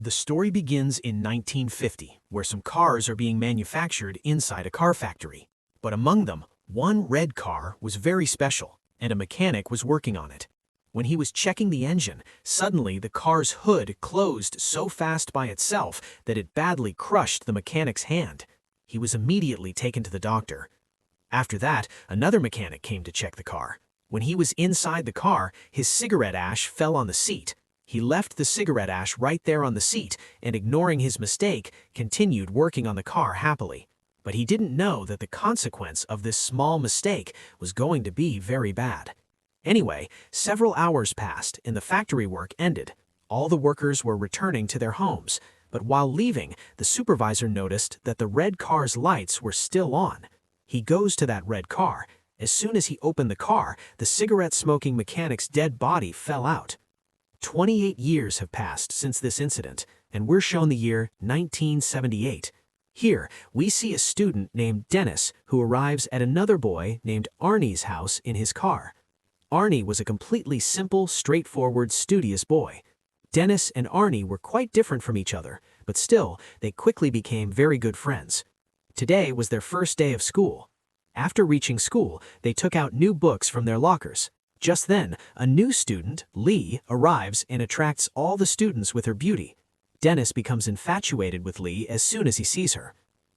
The story begins in 1950, where some cars are being manufactured inside a car factory. But among them, one red car was very special, and a mechanic was working on it. When he was checking the engine, suddenly the car's hood closed so fast by itself that it badly crushed the mechanic's hand. He was immediately taken to the doctor. After that, another mechanic came to check the car. When he was inside the car, his cigarette ash fell on the seat. He left the cigarette ash right there on the seat and, ignoring his mistake, continued working on the car happily. But he didn't know that the consequence of this small mistake was going to be very bad. Anyway, several hours passed and the factory work ended. All the workers were returning to their homes, but while leaving, the supervisor noticed that the red car's lights were still on. He goes to that red car. As soon as he opened the car, the cigarette-smoking mechanic's dead body fell out. 28 years have passed since this incident, and we're shown the year 1978. Here, we see a student named Dennis who arrives at another boy named Arnie's house in his car. Arnie was a completely simple, straightforward, studious boy. Dennis and Arnie were quite different from each other, but still, they quickly became very good friends. Today was their first day of school. After reaching school, they took out new books from their lockers. Just then, a new student, Lee, arrives and attracts all the students with her beauty. Dennis becomes infatuated with Lee as soon as he sees her.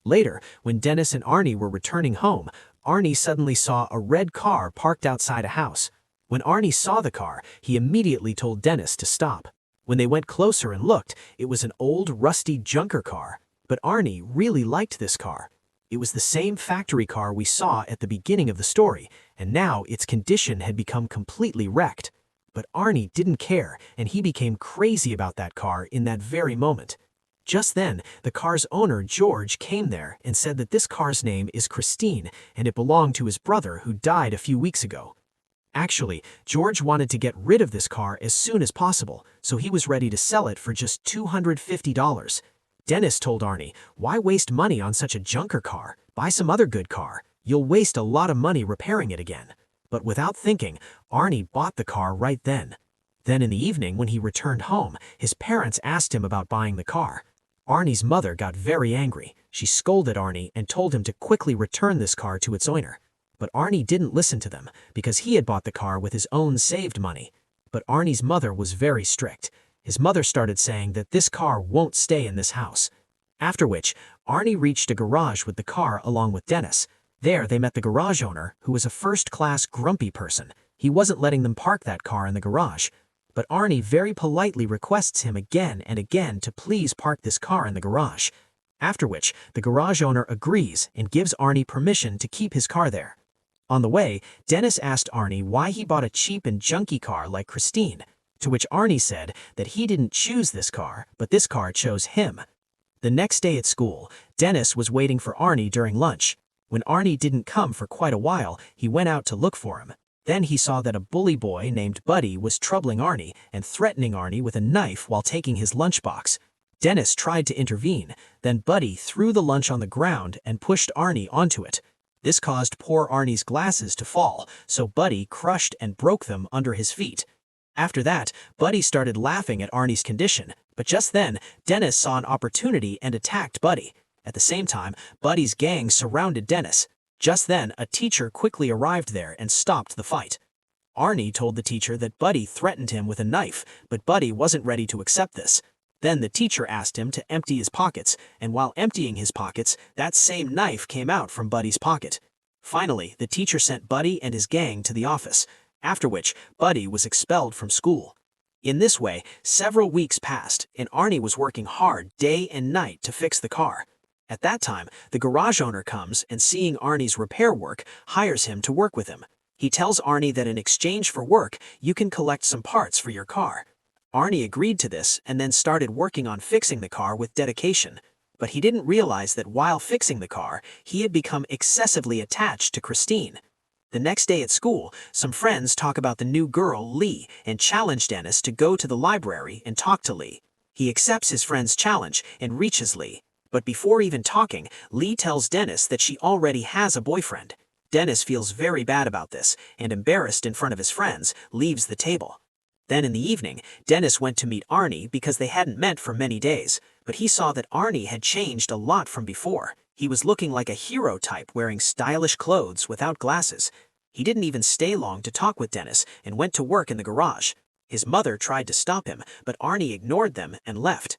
Later, when Dennis and Arnie were returning home, Arnie suddenly saw a red car parked outside a house. When Arnie saw the car, he immediately told Dennis to stop. When they went closer and looked, it was an old, rusty junker car. But Arnie really liked this car. It was the same factory car we saw at the beginning of the story, and now its condition had become completely wrecked. But Arnie didn't care, and he became crazy about that car in that very moment. Just then, the car's owner, George, came there and said that this car's name is Christine, and it belonged to his brother who died a few weeks ago. Actually, George wanted to get rid of this car as soon as possible, so he was ready to sell it for just $250. Dennis told Arnie, "Why waste money on such a junker car? Buy some other good car. You'll waste a lot of money repairing it again." But without thinking, Arnie bought the car right then. Then in the evening, when he returned home, his parents asked him about buying the car. Arnie's mother got very angry. She scolded Arnie and told him to quickly return this car to its owner. But Arnie didn't listen to them because he had bought the car with his own saved money. But Arnie's mother was very strict. His mother started saying that this car won't stay in this house. After which, Arnie reached a garage with the car along with Dennis. There they met the garage owner, who was a first-class grumpy person. He wasn't letting them park that car in the garage. But Arnie very politely requests him again and again to please park this car in the garage. After which, the garage owner agrees and gives Arnie permission to keep his car there. On the way, Dennis asked Arnie why he bought a cheap and junky car like Christine, to which Arnie said that he didn't choose this car, but this car chose him. The next day at school, Dennis was waiting for Arnie during lunch. When Arnie didn't come for quite a while, he went out to look for him. Then he saw that a bully boy named Buddy was troubling Arnie and threatening Arnie with a knife while taking his lunchbox. Dennis tried to intervene, then Buddy threw the lunch on the ground and pushed Arnie onto it. This caused poor Arnie's glasses to fall, so Buddy crushed and broke them under his feet. After that, Buddy started laughing at Arnie's condition, but just then, Dennis saw an opportunity and attacked Buddy. At the same time, Buddy's gang surrounded Dennis. Just then, a teacher quickly arrived there and stopped the fight. Arnie told the teacher that Buddy threatened him with a knife, but Buddy wasn't ready to accept this. Then the teacher asked him to empty his pockets, and while emptying his pockets, that same knife came out from Buddy's pocket. Finally, the teacher sent Buddy and his gang to the office, after which Buddy was expelled from school. In this way, several weeks passed, and Arnie was working hard day and night to fix the car. At that time, the garage owner comes and, seeing Arnie's repair work, hires him to work with him. He tells Arnie that in exchange for work, you can collect some parts for your car. Arnie agreed to this and then started working on fixing the car with dedication. But he didn't realize that while fixing the car, he had become excessively attached to Christine. The next day at school, some friends talk about the new girl, Lee, and challenge Dennis to go to the library and talk to Lee. He accepts his friend's challenge and reaches Lee. But before even talking, Lee tells Dennis that she already has a boyfriend. Dennis feels very bad about this, and embarrassed in front of his friends, leaves the table. Then in the evening, Dennis went to meet Arnie because they hadn't met for many days, but he saw that Arnie had changed a lot from before. He was looking like a hero type wearing stylish clothes without glasses. He didn't even stay long to talk with Dennis and went to work in the garage. His mother tried to stop him, but Arnie ignored them and left.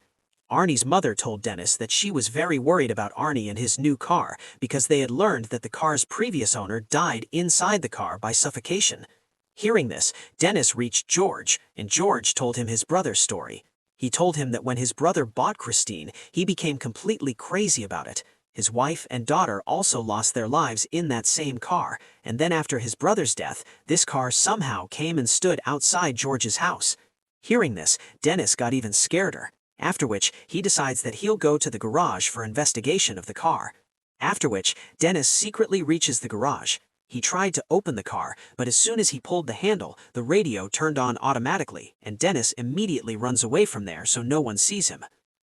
Arnie's mother told Dennis that she was very worried about Arnie and his new car because they had learned that the car's previous owner died inside the car by suffocation. Hearing this, Dennis reached George, and George told him his brother's story. He told him that when his brother bought Christine, he became completely crazy about it. His wife and daughter also lost their lives in that same car, and then after his brother's death, this car somehow came and stood outside George's house. Hearing this, Dennis got even scareder, after which he decides that he'll go to the garage for investigation of the car. After which, Dennis secretly reaches the garage. He tried to open the car, but as soon as he pulled the handle, the radio turned on automatically, and Dennis immediately runs away from there so no one sees him.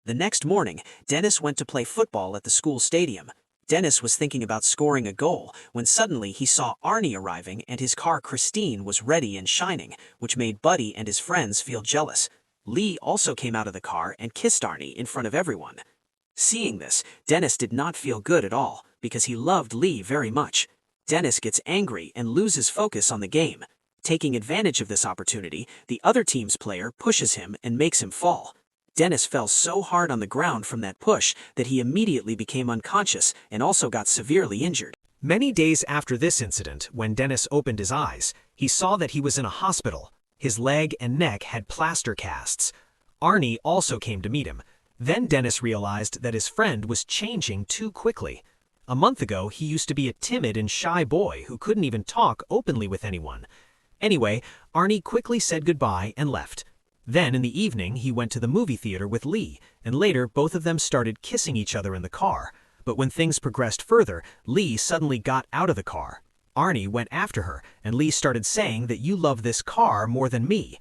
The next morning, Dennis went to play football at the school stadium. Dennis was thinking about scoring a goal when suddenly he saw Arnie arriving and his car Christine was ready and shining, which made Buddy and his friends feel jealous. Lee also came out of the car and kissed Arnie in front of everyone. Seeing this, Dennis did not feel good at all because he loved Lee very much. Dennis gets angry and loses focus on the game. Taking advantage of this opportunity, the other team's player pushes him and makes him fall. Dennis fell so hard on the ground from that push that he immediately became unconscious and also got severely injured. Many days after this incident, when Dennis opened his eyes, he saw that he was in a hospital. His leg and neck had plaster casts. Arnie also came to meet him. Then Dennis realized that his friend was changing too quickly. A month ago, he used to be a timid and shy boy who couldn't even talk openly with anyone. Anyway, Arnie quickly said goodbye and left. Then in the evening, he went to the movie theater with Lee, and later both of them started kissing each other in the car. But when things progressed further, Lee suddenly got out of the car. Arnie went after her, and Lee started saying that you love this car more than me.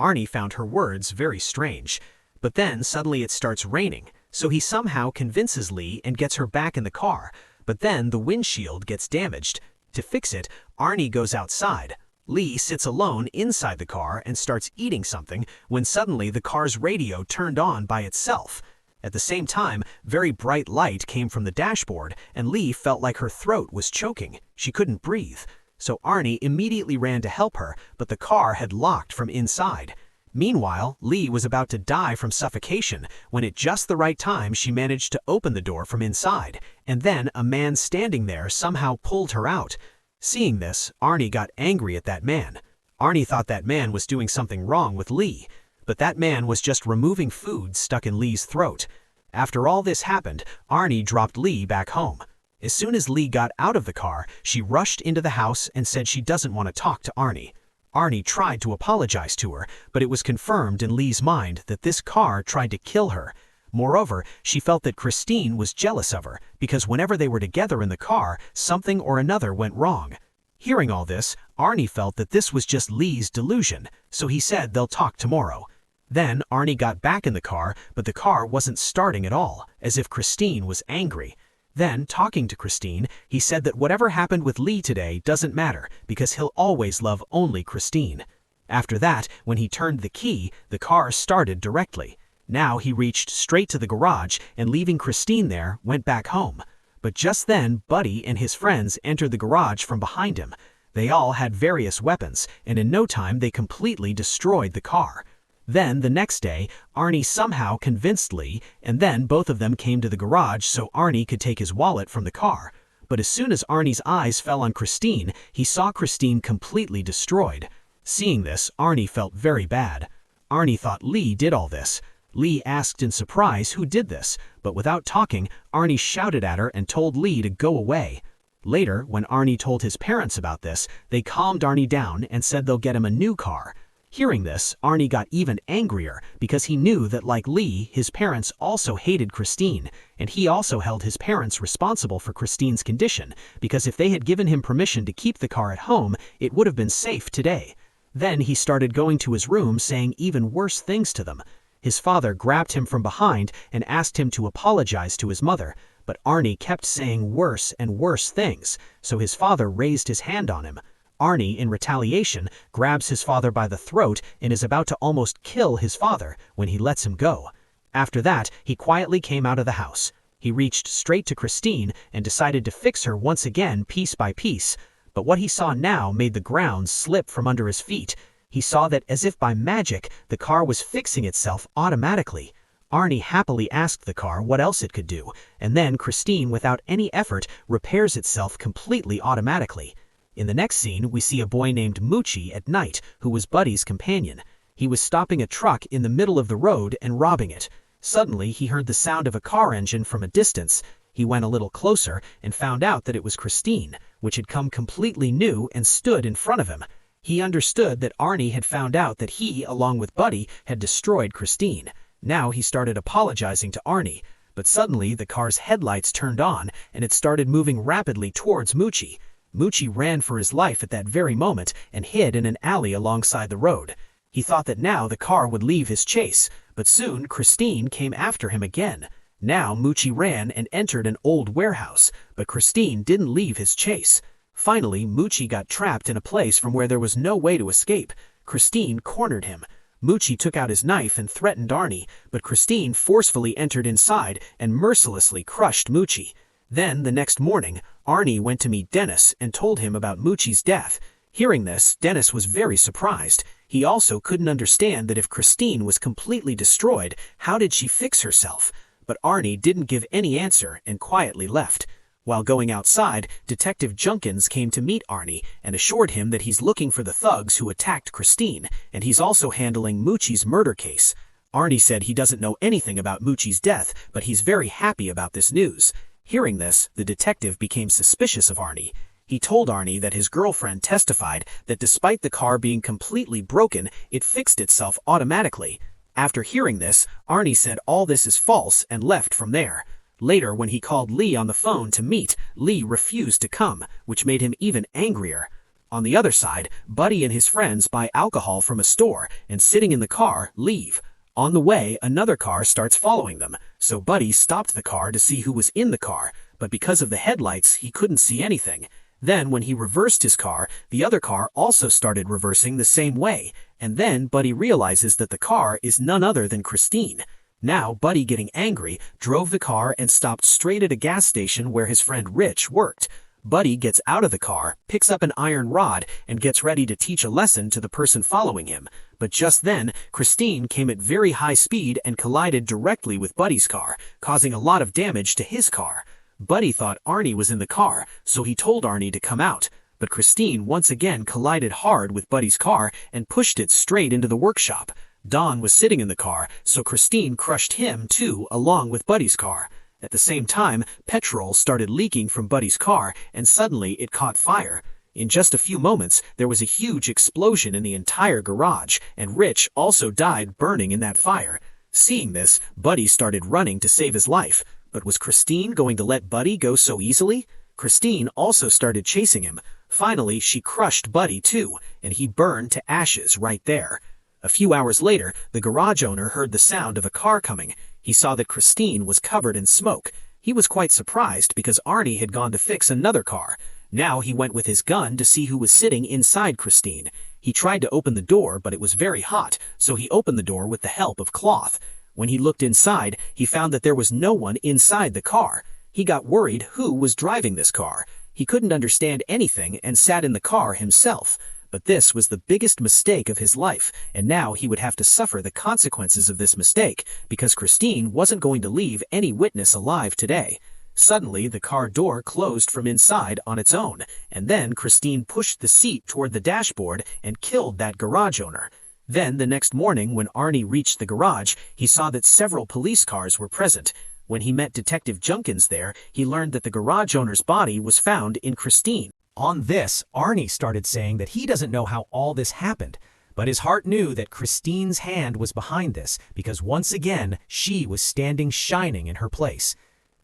Arnie found her words very strange. But then suddenly it starts raining, so he somehow convinces Lee and gets her back in the car. But then the windshield gets damaged. To fix it, Arnie goes outside. Lee sits alone inside the car and starts eating something when suddenly the car's radio turned on by itself. At the same time, very bright light came from the dashboard and Lee felt like her throat was choking. She couldn't breathe. So Arnie immediately ran to help her, but the car had locked from inside. Meanwhile, Lee was about to die from suffocation when at just the right time she managed to open the door from inside, and then a man standing there somehow pulled her out. Seeing this, Arnie got angry at that man. Arnie thought that man was doing something wrong with Lee, but that man was just removing food stuck in Lee's throat. After all this happened, Arnie dropped Lee back home. As soon as Lee got out of the car, she rushed into the house and said she doesn't want to talk to Arnie. Arnie tried to apologize to her, but it was confirmed in Lee's mind that this car tried to kill her. Moreover, she felt that Christine was jealous of her because whenever they were together in the car, something or another went wrong. Hearing all this, Arnie felt that this was just Lee's delusion, so he said they'll talk tomorrow. Then Arnie got back in the car, but the car wasn't starting at all, as if Christine was angry. Then, talking to Christine, he said that whatever happened with Lee today doesn't matter because he'll always love only Christine. After that, when he turned the key, the car started directly. Now he reached straight to the garage and leaving Christine there, went back home. But just then, Buddy and his friends entered the garage from behind him. They all had various weapons, and in no time they completely destroyed the car. Then, the next day, Arnie somehow convinced Lee, and then both of them came to the garage so Arnie could take his wallet from the car. But as soon as Arnie's eyes fell on Christine, he saw Christine completely destroyed. Seeing this, Arnie felt very bad. Arnie thought Lee did all this. Lee asked in surprise who did this, but without talking, Arnie shouted at her and told Lee to go away. Later, when Arnie told his parents about this, they calmed Arnie down and said they'll get him a new car. Hearing this, Arnie got even angrier because he knew that like Lee, his parents also hated Christine, and he also held his parents responsible for Christine's condition because if they had given him permission to keep the car at home, it would have been safe today. Then he started going to his room saying even worse things to them. His father grabbed him from behind and asked him to apologize to his mother, but Arnie kept saying worse and worse things, so his father raised his hand on him. Arnie, in retaliation, grabs his father by the throat and is about to almost kill his father when he lets him go. After that, he quietly came out of the house. He reached straight to Christine and decided to fix her once again piece by piece. But what he saw now made the ground slip from under his feet. He saw that, as if by magic, the car was fixing itself automatically. Arnie happily asked the car what else it could do, and then Christine, without any effort, repairs itself completely automatically. In the next scene, we see a boy named Moochie at night, who was Buddy's companion. He was stopping a truck in the middle of the road and robbing it. Suddenly, he heard the sound of a car engine from a distance. He went a little closer and found out that it was Christine, which had come completely new and stood in front of him. He understood that Arnie had found out that he, along with Buddy, had destroyed Christine. Now he started apologizing to Arnie, but suddenly the car's headlights turned on and it started moving rapidly towards Moochie. Moochie ran for his life at that very moment and hid in an alley alongside the road. He thought that now the car would leave his chase, but soon Christine came after him again. Now Moochie ran and entered an old warehouse, but Christine didn't leave his chase. Finally, Moochie got trapped in a place from where there was no way to escape. Christine cornered him. Moochie took out his knife and threatened Arnie, but Christine forcefully entered inside and mercilessly crushed Moochie. Then, the next morning, Arnie went to meet Dennis and told him about Moochie's death. Hearing this, Dennis was very surprised. He also couldn't understand that if Christine was completely destroyed, how did she fix herself? But Arnie didn't give any answer and quietly left. While going outside, Detective Junkins came to meet Arnie and assured him that he's looking for the thugs who attacked Christine, and he's also handling Moochie's murder case. Arnie said he doesn't know anything about Moochie's death, but he's very happy about this news. Hearing this, the detective became suspicious of Arnie. He told Arnie that his girlfriend testified that despite the car being completely broken, it fixed itself automatically. After hearing this, Arnie said all this is false and left from there. Later, when he called Lee on the phone to meet, Lee refused to come, which made him even angrier. On the other side, Buddy and his friends buy alcohol from a store and, sitting in the car, leave. On the way, another car starts following them, so Buddy stopped the car to see who was in the car, but because of the headlights, he couldn't see anything. Then, when he reversed his car, the other car also started reversing the same way, and then Buddy realizes that the car is none other than Christine. Now, Buddy, getting angry, drove the car and stopped straight at a gas station where his friend Rich worked. Buddy gets out of the car, picks up an iron rod, and gets ready to teach a lesson to the person following him. But just then, Christine came at very high speed and collided directly with Buddy's car, causing a lot of damage to his car. Buddy thought Arnie was in the car, so he told Arnie to come out. But Christine once again collided hard with Buddy's car and pushed it straight into the workshop. Don was sitting in the car, so Christine crushed him too, along with Buddy's car. At the same time, petrol started leaking from Buddy's car, and suddenly it caught fire. In just a few moments, there was a huge explosion in the entire garage, and Rich also died burning in that fire. Seeing this, Buddy started running to save his life. But was Christine going to let Buddy go so easily? Christine also started chasing him. Finally, she crushed Buddy too, and he burned to ashes right there. A few hours later, the garage owner heard the sound of a car coming. He saw that Christine was covered in smoke. He was quite surprised because Arnie had gone to fix another car. Now he went with his gun to see who was sitting inside Christine. He tried to open the door, but it was very hot, so he opened the door with the help of cloth. When he looked inside, he found that there was no one inside the car. He got worried who was driving this car. He couldn't understand anything and sat in the car himself. But this was the biggest mistake of his life, and now he would have to suffer the consequences of this mistake, because Christine wasn't going to leave any witness alive today. Suddenly, the car door closed from inside on its own, and then Christine pushed the seat toward the dashboard and killed that garage owner. Then, the next morning, when Arnie reached the garage, he saw that several police cars were present. When he met Detective Junkins there, he learned that the garage owner's body was found in Christine. On this, Arnie started saying that he doesn't know how all this happened, but his heart knew that Christine's hand was behind this because once again, she was standing shining in her place.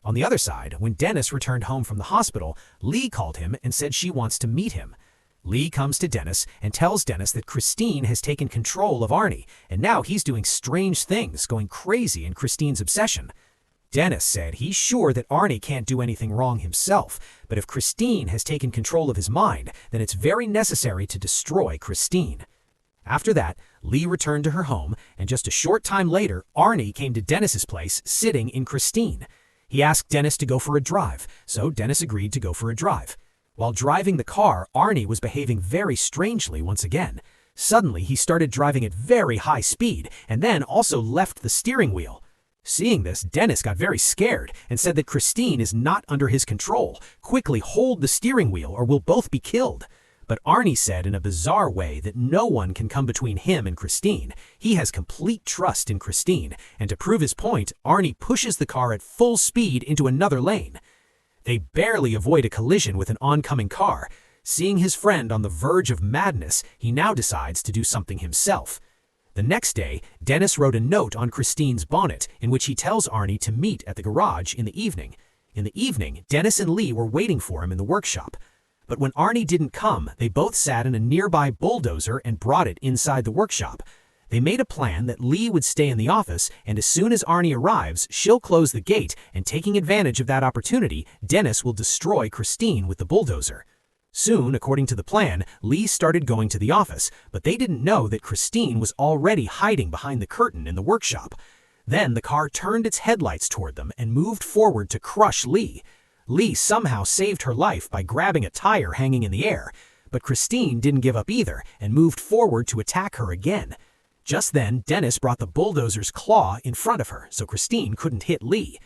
On the other side, when Dennis returned home from the hospital, Lee called him and said she wants to meet him. Lee comes to Dennis and tells Dennis that Christine has taken control of Arnie, and now he's doing strange things, going crazy in Christine's obsession. Dennis said he's sure that Arnie can't do anything wrong himself, but if Christine has taken control of his mind, then it's very necessary to destroy Christine. After that, Lee returned to her home, and just a short time later, Arnie came to Dennis's place, sitting in Christine. He asked Dennis to go for a drive, so Dennis agreed to go for a drive. While driving the car, Arnie was behaving very strangely once again. Suddenly, he started driving at very high speed, and then also left the steering wheel. Seeing this, Dennis got very scared and said that Christine is not under his control. Quickly hold the steering wheel or we'll both be killed. But Arnie said in a bizarre way that no one can come between him and Christine. He has complete trust in Christine, and to prove his point, Arnie pushes the car at full speed into another lane. They barely avoid a collision with an oncoming car. Seeing his friend on the verge of madness, he now decides to do something himself. The next day, Dennis wrote a note on Christine's bonnet in which he tells Arnie to meet at the garage in the evening. In the evening, Dennis and Lee were waiting for him in the workshop. But when Arnie didn't come, they both sat in a nearby bulldozer and brought it inside the workshop. They made a plan that Lee would stay in the office, and as soon as Arnie arrives, she'll close the gate, and taking advantage of that opportunity, Dennis will destroy Christine with the bulldozer. Soon, according to the plan, Lee started going to the office, but they didn't know that Christine was already hiding behind the curtain in the workshop. Then the car turned its headlights toward them and moved forward to crush Lee. Lee somehow saved her life by grabbing a tire hanging in the air, but Christine didn't give up either and moved forward to attack her again. Just then, Dennis brought the bulldozer's claw in front of her, so Christine couldn't hit Lee.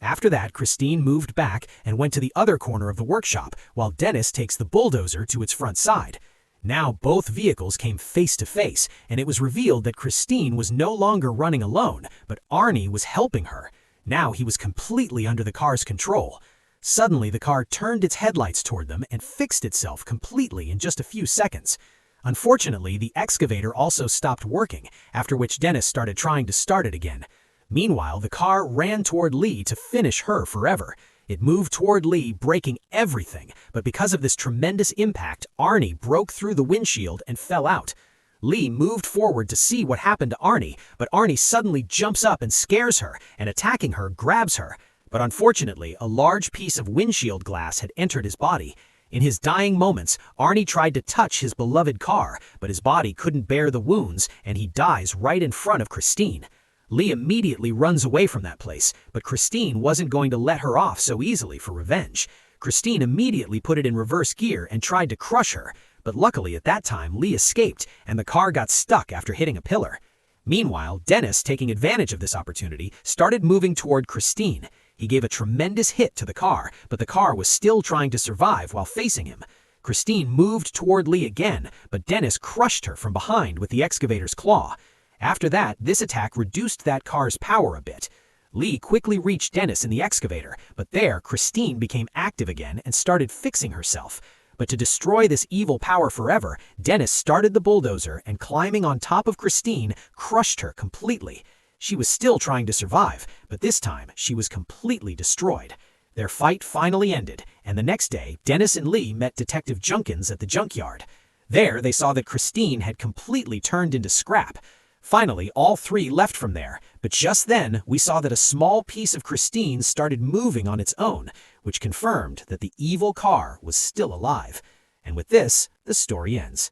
After that, Christine moved back and went to the other corner of the workshop, while Dennis takes the bulldozer to its front side. Now both vehicles came face to face, and it was revealed that Christine was no longer running alone, but Arnie was helping her. Now he was completely under the car's control. Suddenly, the car turned its headlights toward them and fixed itself completely in just a few seconds. Unfortunately, the excavator also stopped working, after which Dennis started trying to start it again. Meanwhile, the car ran toward Lee to finish her forever. It moved toward Lee, breaking everything, but because of this tremendous impact, Arnie broke through the windshield and fell out. Lee moved forward to see what happened to Arnie, but Arnie suddenly jumps up and scares her, and attacking her, grabs her. But unfortunately, a large piece of windshield glass had entered his body. In his dying moments, Arnie tried to touch his beloved car, but his body couldn't bear the wounds, and he dies right in front of Christine. Lee immediately runs away from that place, but Christine wasn't going to let her off so easily for revenge. Christine immediately put it in reverse gear and tried to crush her, but luckily at that time Lee escaped and the car got stuck after hitting a pillar. Meanwhile, Dennis, taking advantage of this opportunity, started moving toward Christine. He gave a tremendous hit to the car, but the car was still trying to survive while facing him. Christine moved toward Lee again, but Dennis crushed her from behind with the excavator's claw. After that, this attack reduced that car's power a bit. Lee quickly reached Dennis in the excavator, but there, Christine became active again and started fixing herself. But to destroy this evil power forever, Dennis started the bulldozer and climbing on top of Christine, crushed her completely. She was still trying to survive, but this time she was completely destroyed. Their fight finally ended, and the next day, Dennis and Lee met Detective Junkins at the junkyard. There, they saw that Christine had completely turned into scrap. Finally, all three left from there, but just then, we saw that a small piece of Christine started moving on its own, which confirmed that the evil car was still alive. And with this, the story ends.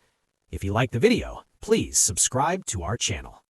If you liked the video, please subscribe to our channel.